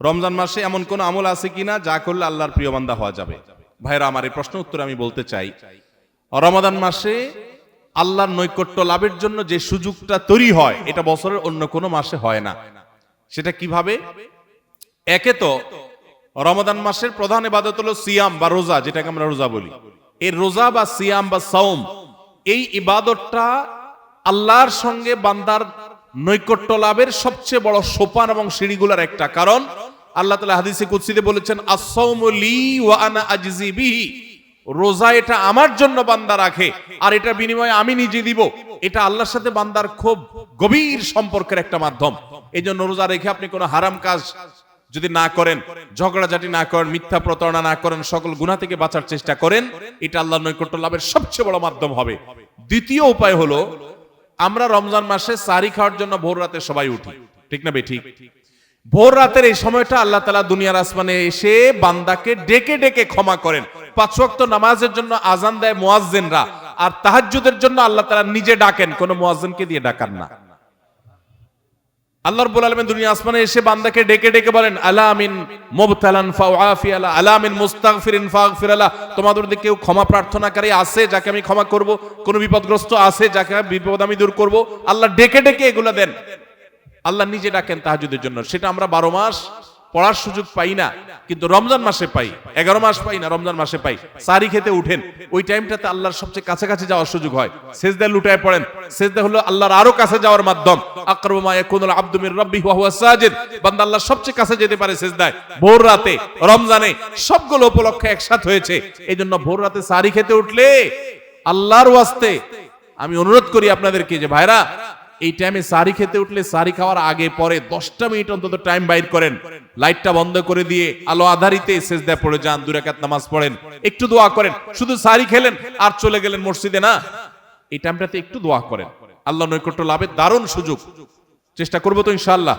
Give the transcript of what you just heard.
রমজান মাসে এমন কোন আমল আছে কিনা যা করলে আল্লাহর প্রিয় বান্দা হওয়া যাবে? ভাইরা আমার, এই প্রশ্ন উত্তরে আমি বলতে চাই, রমাদান মাসে আল্লাহর নৈকট্য লাভের জন্য যে সুযোগটা তৈরি হয় এটা বছরের অন্য কোনো মাসে হয় না। সেটা কিভাবে? একে তো রমাদান মাসের প্রধান ইবাদত হলো সিয়াম বা রোজা, যেটাকে আমরা রোজা বলি। এই রোজা বা সিয়াম বা সাওম, এই ইবাদতটা আল্লাহর সঙ্গে বান্দার নৈকট্য লাভের সবচেয়ে বড় সোপান এবং সিঁড়িগুলোর একটা। কারণ আল্লাহ তাআলা হাদিসে কুদসিতে বলেছেন, আস-সাওমু লি ওয়া আনা আজজি বিহি, রোজা এটা আমার জন্য বান্দা রাখে আর এটা বিনিময়ে আমি নিজে দিব। এটা আল্লাহর সাথে বান্দার খুব গভীর সম্পর্কের একটা মাধ্যম। এই জন্য রোজা রেখে আপনি কোনো হারাম কাজ যদি না করেন, ঝগড়াঝাটি না করেন, মিথ্যা প্রতারণা না করেন, সকল গুনাহ থেকে বাঁচার চেষ্টা করেন, এটা আল্লাহর নৈকট্য লাভের সবচেয়ে বড় মাধ্যম হবে। দ্বিতীয় উপায় হলো, আমরা রমজান মাসে সাহরি খাওয়ার জন্য ভোর রাতে সবাই উঠি, ঠিক না বেঠিক? ভোর রাতের এই সময়টা আল্লাহ তাআলা দুনিয়ার আসমানে এসে বান্দাকে ডেকে ডেকে ক্ষমা করেন। 5 ওয়াক্ত নামাজের জন্য আজান দেয় মুয়াজ্জিনরা, আর তাহাজ্জুদের জন্য আল্লাহ তাআলা নিজে ডাকেন, কোন মুয়াজ্জিনকে দিয়ে ডাকান না। আল্লাহ রাব্বুল আলামিন দুনিয়া আসমানে এসে বান্দাকে ডেকে ডেকে বলেন, আলা মিন মুবতালান ফাউআফি আলা, আলা মিন মুস্তাগফিরিন ফাগফির আলা, তোমাদের মধ্যে কেউ ক্ষমা প্রার্থনাকারী আছে যাকে আমি ক্ষমা করব? কোন বিপদগ্রস্ত আছে যাকে বিপদ আমি দূর করব? আল্লাহ ডেকে ডেকে এগুলা দেন। আল্লাহ নিজে ডাকেন তাহাজ্জুদের জন্য। সেটা আমরা 12 মাস পড়ার সুযোগ পাই না, কিন্তু রমজান মাসে পাই। 11 মাস পাই না, রমজান মাসে পাই। সাহরি খেতে উঠেন, ওই টাইমটাতে আল্লাহর সবচেয়ে কাছাকাছি যাওয়ার সুযোগ হয়। সিজদায় লুটায় পড়েন। সিজদা হলো আল্লাহর আরো কাছে যাওয়ার মাধ্যম। আকরাবু মা ইয়াকুনুল আবদু মির রাব্বিহি ওয়া হুয়া সাজিদ, বান্দা আল্লাহর সবচেয়ে কাছে যেতে পারে সিজদায় ভোর রাতে, রমজানে। সবগুলো উপলক্ষে একসাথে হয়েছে। এইজন্য ভোর রাতে সাহরি খেতে উঠলে আল্লাহর ওয়াস্তে আমি অনুরোধ করি আপনাদেরকে যে ভাইরা, এই টাইমে সাহরি খেতে উঠলে সাহরি খাওয়ার আগে পরে 10টা মিনিট অন্তত টাইম বাইর করেন। লাইটটা বন্ধ করে দিয়ে আলো আধারিতে সিজদায় পড়ে যান, 2 রাকাত নামাজ পড়েন, একটু দোয়া করেন। শুধু সাহরি খেলেন আর চলে গেলেন মসজিদে না, এই টাইমটাতে একটু দোয়া করেন। আল্লাহ নৈকট্য লাভের দারুণ সুযোগ। চেষ্টা করবো তো ইনশাআল্লাহ।